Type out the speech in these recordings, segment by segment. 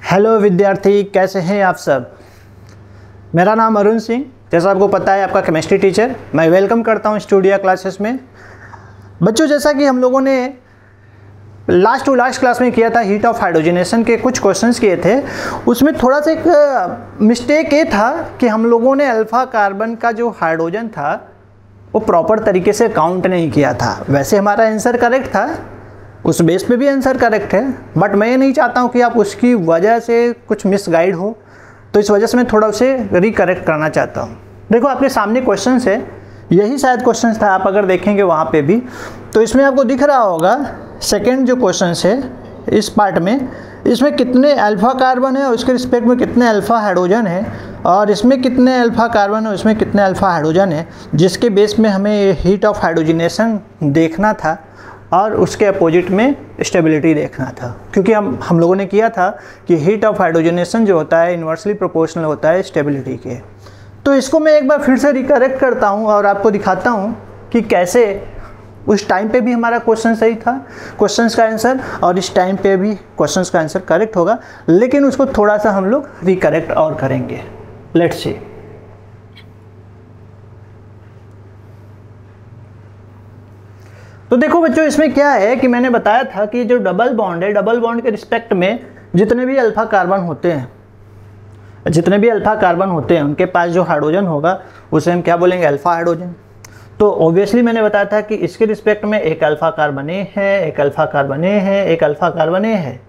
Hello विद्यार्थी, कैसे हैं आप सब। मेरा नाम अरुण सिंह, जैसा आपको पता है आपका केमिस्ट्री टीचर। मैं वेलकम करता हूं स्टूडियो क्लासेस में। बच्चों, जैसा कि हम लोगों ने लास्ट टू लास्ट क्लास में किया था, हीट ऑफ हाइड्रोजनेशन के कुछ क्वेश्चंस किए थे। उसमें थोड़ा सा एक मिस्टेक ये था कि हम लोगों ने अल्फ़ा कार्बन का जो हाइड्रोजन था वो प्रॉपर तरीके से काउंट नहीं किया था। वैसे हमारा आंसर करेक्ट था, उस बेस पे भी आंसर करेक्ट है, बट मैं ये नहीं चाहता हूँ कि आप उसकी वजह से कुछ मिसगाइड हो, तो इस वजह से मैं थोड़ा उसे रिकरेक्ट करना चाहता हूँ। देखो, आपके सामने क्वेश्चन है, यही शायद क्वेश्चन था, आप अगर देखेंगे वहाँ पे भी तो इसमें आपको दिख रहा होगा सेकेंड जो क्वेश्चन है इस पार्ट में, इसमें कितने अल्फ़ा कार्बन है और उसके रिस्पेक्ट में कितने अल्फ़ा हाइड्रोजन है, और इसमें कितने अल्फ़ा कार्बन है और इसमें कितने अल्फ़ा हाइड्रोजन है, जिसके बेस में हमें हीट ऑफ हाइड्रोजनेशन देखना था और उसके अपोजिट में स्टेबिलिटी देखना था। क्योंकि हम लोगों ने किया था कि हीट ऑफ हाइड्रोजनेशन जो होता है इन्वर्सली प्रोपोर्शनल होता है स्टेबिलिटी के। तो इसको मैं एक बार फिर से रिकरेक्ट करता हूँ और आपको दिखाता हूँ कि कैसे उस टाइम पे भी हमारा क्वेश्चन सही था, क्वेश्चंस का आंसर, और इस टाइम पे भी क्वेश्चंस का आंसर करेक्ट होगा, लेकिन उसको थोड़ा सा हम लोग रिकरेक्ट और करेंगे। Let's see. तो देखो बच्चों, इसमें क्या है कि मैंने बताया था कि जो डबल बॉन्ड है, डबल बॉन्ड के रिस्पेक्ट में जितने भी अल्फ़ा कार्बन होते हैं, उनके पास जो हाइड्रोजन होगा उसे हम क्या बोलेंगे, अल्फ़ा हाइड्रोजन। तो ऑब्वियसली मैंने बताया था कि इसके रिस्पेक्ट में एक अल्फ़ा कार्बन ए है, एक अल्फ़ा कार्बन ए है, एक अल्फ़ा कार्बन ए है।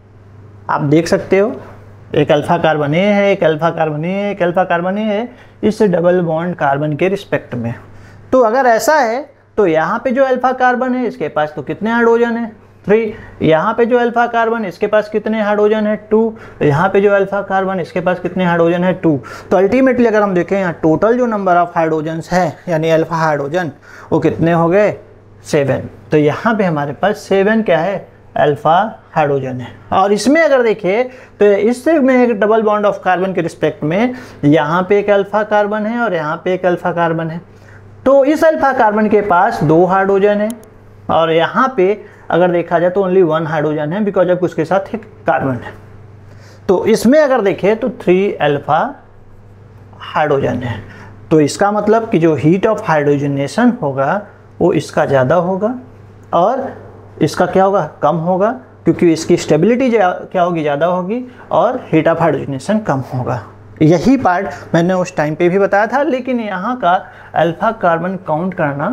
आप देख सकते हो, एक अल्फ़ा कार्बन ए है, एक अल्फ़ा कार्बन ए है, एक अल्फ़ा कार्बन ए है, इस डबल बॉन्ड कार्बन के रिस्पेक्ट में। तो अगर ऐसा है तो यहाँ पे जो अल्फ़ा कार्बन है इसके पास तो कितने हाइड्रोजन है, 3। यहाँ पे जो अल्फ़ा कार्बन इसके पास कितने हाइड्रोजन है, 2। यहाँ पे जो अल्फ़ा कार्बन इसके पास कितने हाइड्रोजन है, 2। तो अल्टीमेटली अगर हम देखें यहाँ टोटल जो नंबर ऑफ हाइड्रोजन्स है यानी अल्फ़ा हाइड्रोजन, वो कितने हो गए, 7। तो यहाँ पे हमारे पास 7 क्या है, अल्फ़ा हाइड्रोजन है। और इसमें अगर देखिए तो इससे में एक डबल बॉन्ड ऑफ कार्बन के रिस्पेक्ट में यहाँ पे एक अल्फ़ा कार्बन है और यहाँ पे एक अल्फ़ा कार्बन है। तो इस अल्फ़ा कार्बन के पास 2 हाइड्रोजन है और यहाँ पे अगर देखा जाए तो ओनली 1 हाइड्रोजन है, बिकॉज ऑफ उसके साथ एक कार्बन है। तो इसमें अगर देखें तो 3 अल्फ़ा हाइड्रोजन है। तो इसका मतलब कि जो हीट ऑफ हाइड्रोजनेशन होगा वो इसका ज़्यादा होगा और इसका क्या होगा, कम होगा, क्योंकि इसकी स्टेबिलिटी क्या होगी, ज़्यादा होगी, और हीट ऑफ हाइड्रोजनेशन कम होगा। यही पार्ट मैंने उस टाइम पे भी बताया था, लेकिन यहाँ का अल्फ़ा कार्बन काउंट करना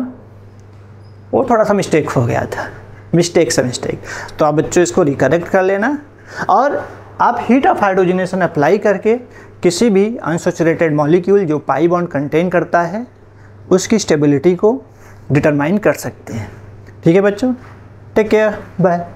वो थोड़ा सा मिस्टेक हो गया था, मिस्टेक। तो आप बच्चों इसको रिकरेक्ट कर लेना, और आप हीट ऑफ हाइड्रोजनेशन अप्लाई करके किसी भी अनसैचुरेटेड मॉलिक्यूल जो पाई बॉन्ड कंटेन करता है उसकी स्टेबिलिटी को डिटरमाइन कर सकते हैं। ठीक है बच्चों, टेक केयर, बाय।